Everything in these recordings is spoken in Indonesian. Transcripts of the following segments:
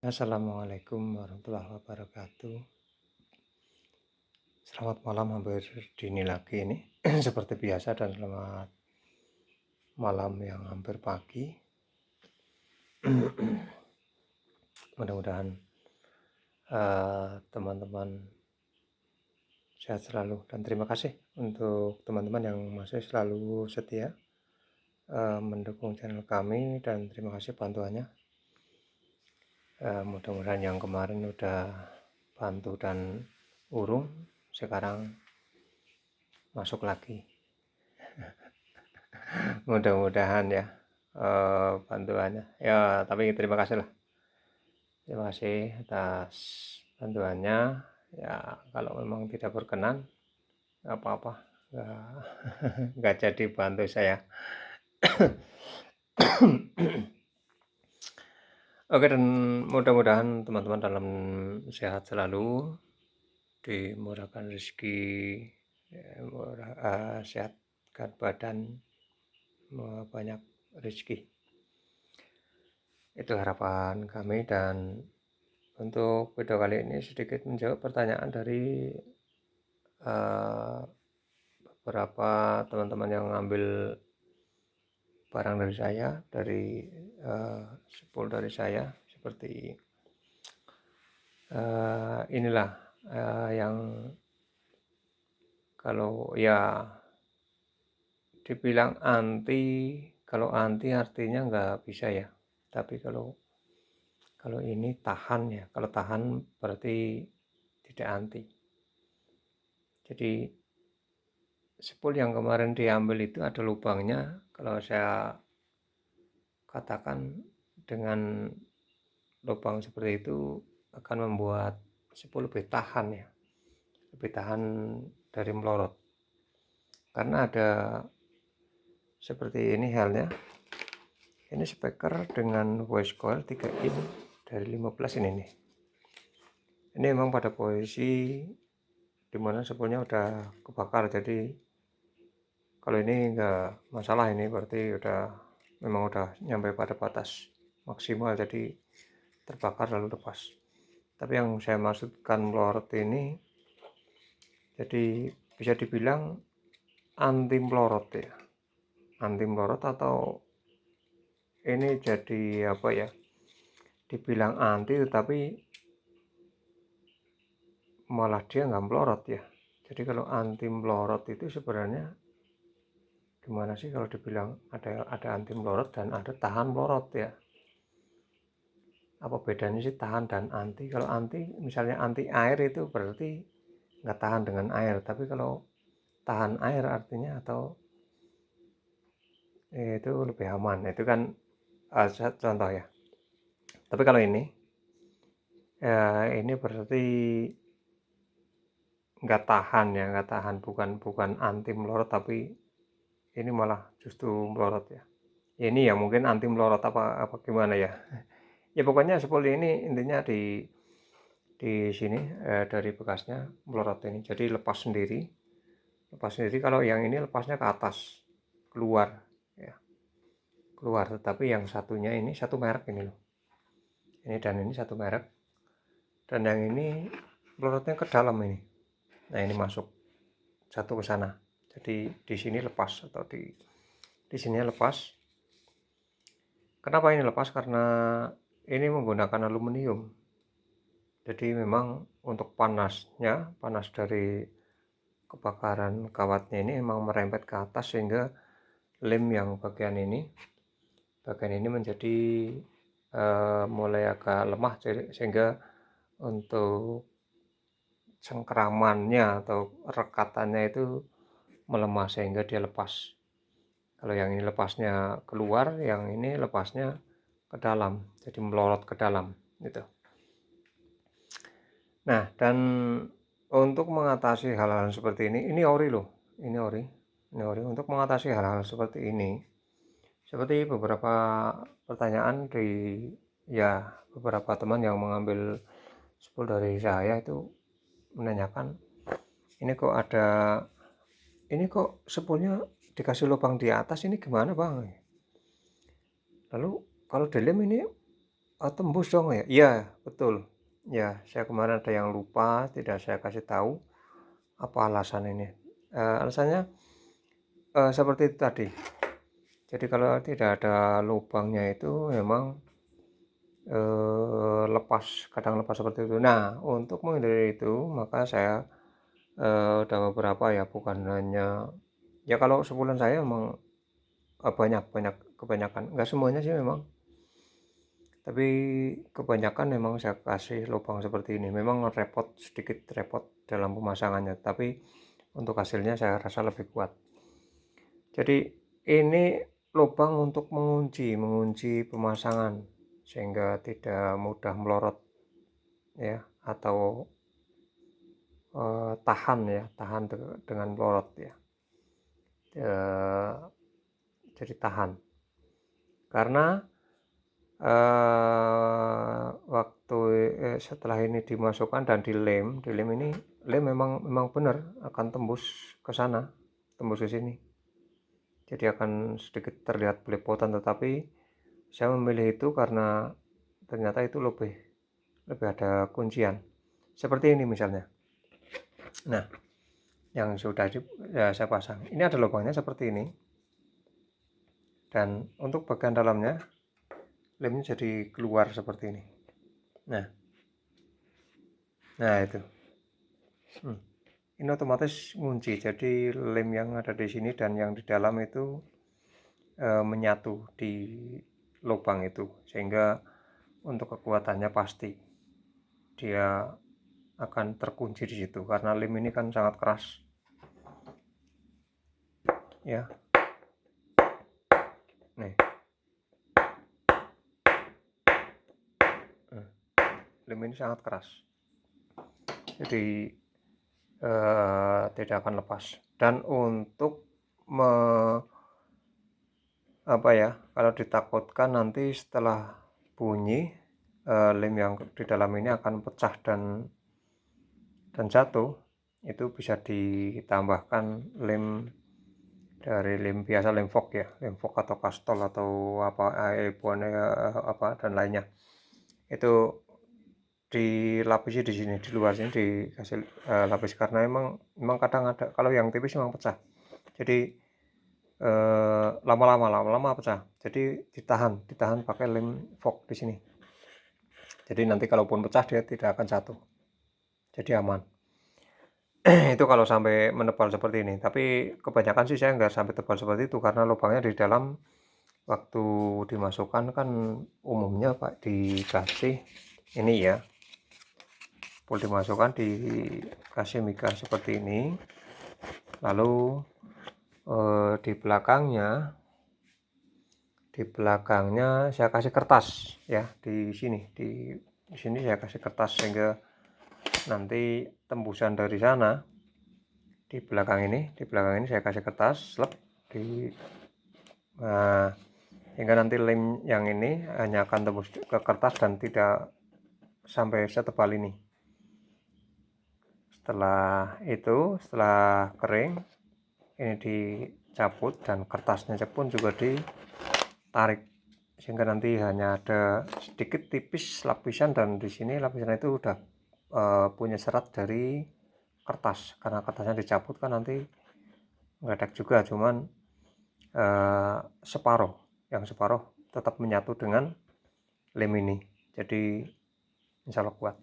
Assalamualaikum warahmatullahi wabarakatuh. Selamat malam, hampir dini lagi ini. Seperti biasa dan selamat malam yang hampir pagi. Mudah-mudahan teman-teman sehat selalu dan terima kasih untuk teman-teman yang masih selalu setia mendukung channel kami dan terima kasih bantuannya. Mudah-mudahan yang kemarin udah bantu dan urung sekarang masuk lagi. Mudah-mudahan ya bantuannya ya, tapi terima kasih atas bantuannya ya. Kalau memang tidak berkenan nggak apa-apa, nggak, nggak jadi bantu saya. Oke, dan mudah-mudahan teman-teman dalam sehat selalu, dimurahkan rezeki, sehatkan badan, banyak rezeki. Itu harapan kami. Dan untuk video kali ini sedikit menjawab pertanyaan dari beberapa teman-teman yang ngambil barang dari saya, dari spool dari saya, seperti inilah yang kalau ya dibilang anti, kalau anti artinya nggak bisa ya, tapi kalau ini tahan ya, kalau tahan berarti tidak anti. Jadi spool yang kemarin diambil itu ada lubangnya. Kalau saya katakan dengan lubang seperti itu akan membuat spool lebih tahan ya, lebih tahan dari melorot. Karena ada seperti ini halnya. Ini speaker dengan voice coil 3 in dari 15 ini nih. Ini memang pada posisi dimana spoolnya udah kebakar, jadi kalau ini enggak masalah, ini berarti memang udah nyampe pada batas maksimal, jadi terbakar lalu lepas. Tapi yang saya maksudkan melorot ini, jadi bisa dibilang anti melorot ya, anti melorot, atau ini jadi apa ya, dibilang anti tetapi malah dia nggak melorot ya. Jadi kalau anti melorot itu sebenarnya gimana sih kalau dibilang ada anti melorot dan ada tahan melorot ya? Apa bedanya sih tahan dan anti? Kalau anti, misalnya anti air, itu berarti nggak tahan dengan air. Tapi kalau tahan air artinya atau itu lebih aman. Itu kan contoh ya. Tapi kalau ini berarti nggak tahan ya, nggak tahan, bukan anti melorot, tapi ini malah justru melorot ya. Ini ya mungkin anti melorot apa gimana ya. Ya pokoknya spool ini intinya di sini dari bekasnya melorot ini, jadi lepas sendiri. Kalau yang ini lepasnya ke atas, keluar ya, keluar. Tetapi yang satunya ini satu merek ini loh, ini dan ini satu merek, dan yang ini melorotnya ke dalam ini. Nah ini masuk satu ke sana, jadi di sini lepas, atau di sini lepas. Kenapa ini lepas? Karena ini menggunakan aluminium. Jadi memang untuk panas dari kebakaran kawatnya ini memang merembet ke atas, sehingga lem yang bagian ini menjadi mulai agak lemah, sehingga untuk cengkeramannya atau rekatannya itu melemah, sehingga dia lepas. Kalau yang ini lepasnya keluar, yang ini lepasnya ke dalam, jadi melorot ke dalam gitu. Nah, dan untuk mengatasi hal-hal seperti ini ori loh, ini ori untuk mengatasi hal-hal seperti ini. Seperti beberapa pertanyaan beberapa teman yang mengambil spool dari saya itu menanyakan, ini kok spoolnya dikasih lubang di atas, ini gimana bang? Lalu kalau dilem ini Tembus dong ya? Iya, betul. Ya, saya kemarin ada yang lupa, tidak saya kasih tahu apa alasan ini. Alasannya, seperti itu tadi. Jadi kalau tidak ada lubangnya itu memang, lepas, kadang lepas seperti itu. Nah, untuk menghindari itu maka saya, udah beberapa ya, bukan hanya ya kalau sebulan saya memang, banyak banyak kebanyakan, enggak semuanya sih memang, tapi kebanyakan memang saya kasih lubang seperti ini. Memang repot, sedikit repot dalam pemasangannya, tapi untuk hasilnya saya rasa lebih kuat. Jadi ini lubang untuk mengunci pemasangan sehingga tidak mudah melorot ya, atau tahan ya, tahan dengan melorot ya. Jadi tahan. Karena waktu setelah ini dimasukkan dan dilem ini, lem memang benar akan tembus ke sana, tembus ke sini. Jadi akan sedikit terlihat belepotan, tetapi saya memilih itu karena ternyata itu lebih ada kuncian. Seperti ini misalnya. Nah, yang sudah ya saya pasang. Ini ada lubangnya seperti ini. Dan untuk bagian dalamnya lemnya jadi keluar seperti ini. Nah itu. Ini otomatis ngunci. Jadi lem yang ada di sini dan yang di dalam itu menyatu di lubang itu, sehingga untuk kekuatannya pasti dia akan terkunci di situ karena lem ini kan sangat keras ya. Nih, lem ini sangat keras, jadi tidak akan lepas. Dan untuk kalau ditakutkan nanti setelah bunyi lem yang di dalam ini akan pecah dan jatuh, itu bisa ditambahkan lem dari lem biasa, lem fog ya, lem fog atau kastol atau dan lainnya. Itu dilapisi di sini, di luar sini dikasih lapis, karena memang kadang ada, kalau yang tipis memang pecah. Jadi lama-lama pecah. Jadi ditahan pakai lem fog di sini. Jadi nanti kalaupun pecah dia tidak akan jatuh. Jadi aman. Itu kalau sampai menebal seperti ini. Tapi kebanyakan sih saya nggak sampai tebal seperti itu karena lubangnya di dalam. Waktu dimasukkan kan umumnya Pak dikasih ini ya, dimasukkan dikasih mika seperti ini, lalu di belakangnya saya kasih kertas ya, di sini saya kasih kertas sehingga nanti tembusan dari sana di belakang ini saya kasih kertas hingga nanti lem yang ini hanya akan tembus ke kertas dan tidak sampai setebal ini. Setelah kering ini dicabut dan kertasnya pun juga ditarik sehingga nanti hanya ada sedikit tipis lapisan, dan di sini lapisan itu udah punya serat dari kertas. Karena kertasnya dicabut kan nanti ngedek juga, cuman separuh tetap menyatu dengan lem ini, jadi insya Allah kuat.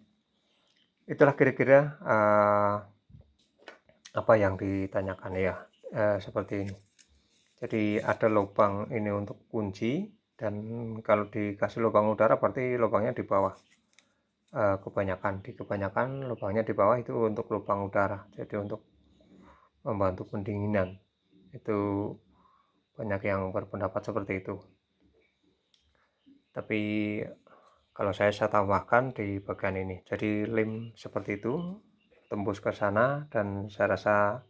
Itulah kira-kira apa yang ditanyakan ya, seperti ini. Jadi ada lubang ini untuk kunci, dan kalau dikasih lubang udara berarti lubangnya di bawah. Kebanyakan lubangnya di bawah itu untuk lubang udara, jadi untuk membantu pendinginan. Itu banyak yang berpendapat seperti itu, tapi kalau saya tambahkan di bagian ini, jadi lem seperti itu tembus ke sana, dan saya rasa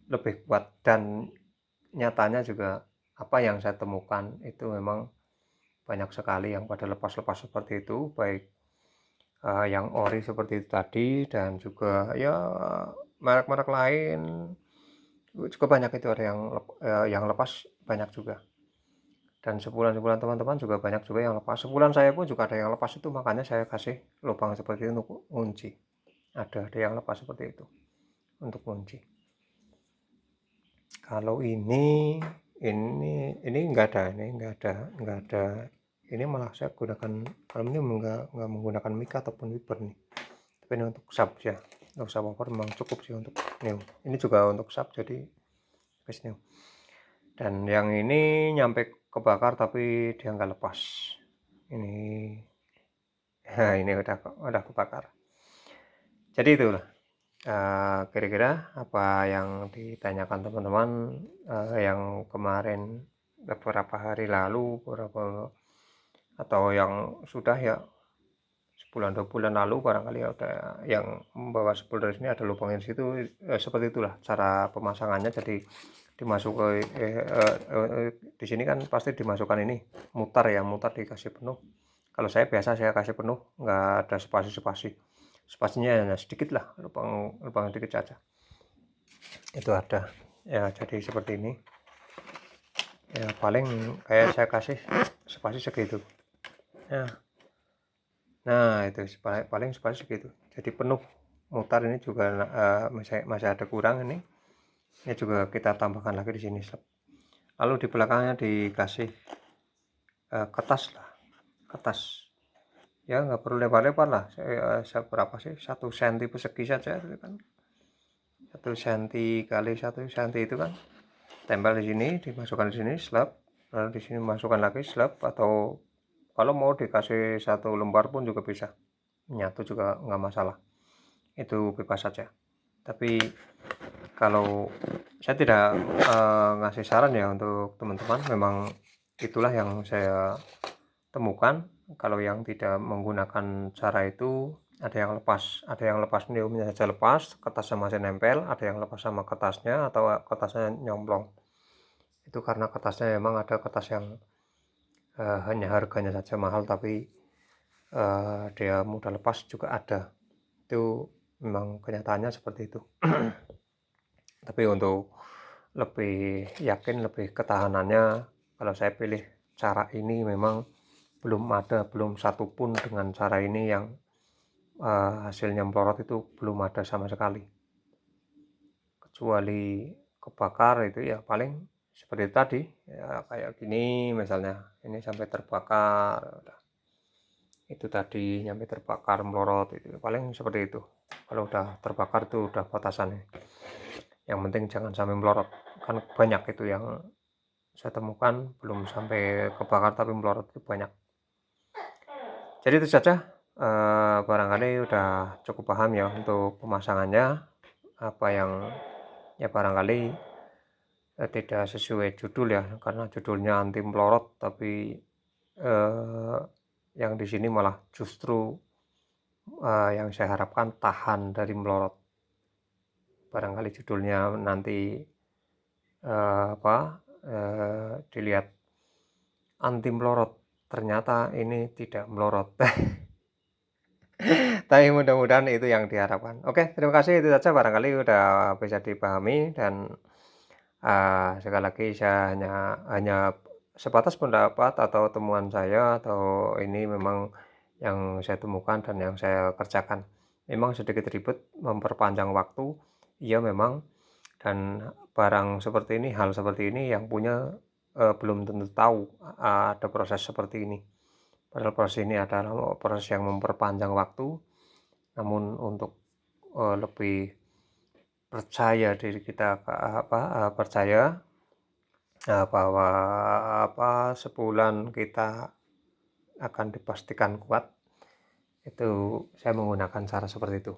lebih kuat. Dan nyatanya juga apa yang saya temukan itu memang banyak sekali yang pada lepas-lepas seperti itu, baik yang ori seperti itu tadi, dan juga ya merek-merek lain juga banyak, itu ada yang lepas banyak juga. Dan sebulan-sebulan teman-teman juga banyak juga yang lepas. Sebulan saya pun juga ada yang lepas itu, makanya saya kasih lubang seperti itu untuk kunci. Ada yang lepas seperti itu untuk kunci. Kalau ini enggak ada. Ini malah saya gunakan, kalau ini enggak menggunakan mica ataupun wiper nih. Tapi ini untuk sub ya. Untuk subwoofer memang cukup sih untuk new. Ini juga untuk sub, jadi base new. Dan yang ini nyampe kebakar tapi dia nggak lepas. Ini nah ini udah kebakar. Jadi itulah kira-kira apa yang ditanyakan teman-teman yang kemarin beberapa hari lalu, atau yang sudah ya sebulan 2 bulan lalu barangkali ada yang membawa spool dari sini, ada lubangnya di situ. Seperti itulah cara pemasangannya. Jadi dimasuk di sini kan pasti dimasukkan ini mutar dikasih penuh. Kalau saya biasa saya kasih penuh, nggak ada spasinya hanya sedikit lah, lubang sedikit saja itu ada ya. Jadi seperti ini ya, paling kayak saya kasih spasi segitu ya. Nah itu paling spasi segitu, jadi penuh mutar. Ini juga masih ada kurang, ini juga kita tambahkan lagi di sini. Lalu di belakangnya dikasih kertas ya, nggak perlu lebar-lebar lah. Saya berapa sih, 1 cm persegi saja itu kan, 1 cm kali 1 cm itu kan tempel di sini, dimasukkan di sini slab, lalu di sini masukkan lagi slab, atau kalau mau dikasih 1 lembar pun juga bisa, nyatu juga nggak masalah, itu bebas saja. Tapi kalau saya tidak ngasih saran ya untuk teman-teman, memang itulah yang saya temukan. Kalau yang tidak menggunakan cara itu, ada yang lepas neumnya saja lepas, kertasnya masih nempel, ada yang lepas sama kertasnya atau kertasnya nyomplong. Itu karena kertasnya memang ada kertas yang hanya harganya saja mahal tapi dia mudah lepas juga ada. Itu memang kenyataannya seperti itu. Tapi untuk lebih yakin, lebih ketahanannya, kalau saya pilih cara ini. Memang belum satu pun dengan cara ini yang hasilnya melorot, itu belum ada sama sekali, kecuali kebakar itu ya paling seperti tadi ya, kayak gini misalnya, ini sampai terbakar, itu tadi nyampe terbakar melorot, itu paling seperti itu. Kalau udah terbakar itu udah batasannya. Yang penting jangan sampai melorot, kan banyak itu yang saya temukan belum sampai kebakar tapi melorot, itu banyak. Jadi itu saja, barangkali udah cukup paham ya untuk pemasangannya. Apa yang ya barangkali tidak sesuai judul ya, karena judulnya anti melorot, tapi yang di sini malah justru yang saya harapkan tahan dari melorot. Barangkali judulnya nanti dilihat anti melorot, ternyata ini tidak melorot. Tapi mudah-mudahan itu yang diharapkan. Oke, terima kasih, itu saja barangkali udah bisa dipahami. Dan sekali lagi saya hanya sebatas pendapat atau temuan saya, atau ini memang yang saya temukan dan yang saya kerjakan. Memang sedikit ribet, memperpanjang waktu, iya memang. Dan barang seperti ini, hal seperti ini yang punya belum tentu tahu ada proses seperti ini. Padahal proses ini adalah proses yang memperpanjang waktu. Namun untuk lebih percaya diri kita, percaya bahwa sebulan kita akan dipastikan kuat, itu saya menggunakan cara seperti itu.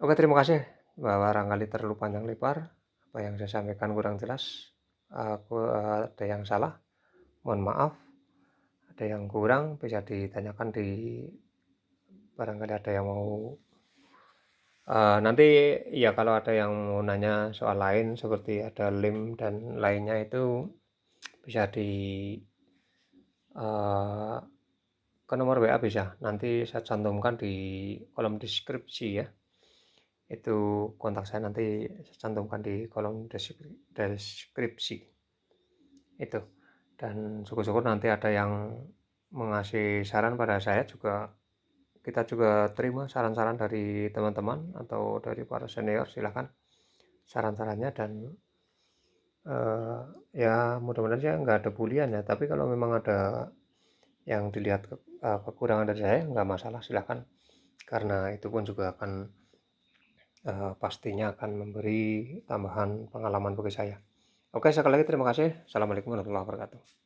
Oke, terima kasih. Barangkali terlalu panjang lebar, apa yang saya sampaikan kurang jelas, ada yang salah, mohon maaf. Ada yang kurang bisa ditanyakan barangkali ada yang mau nanti ya, kalau ada yang mau nanya soal lain seperti ada lem dan lainnya, itu bisa ke nomor WA bisa, nanti saya cantumkan di kolom deskripsi ya. Itu kontak saya nanti saya cantumkan di kolom deskripsi itu. Dan syukur-syukur nanti ada yang mengasih saran pada saya juga, kita juga terima saran-saran dari teman-teman atau dari para senior, silahkan saran-sarannya. Dan ya mudah-mudahan saya nggak ada bulian ya, tapi kalau memang ada yang dilihat kekurangan dari saya nggak masalah, silahkan, karena itu pun juga akan pastinya akan memberi tambahan pengalaman bagi saya. Oke, sekali lagi terima kasih. Assalamualaikum warahmatullahi wabarakatuh.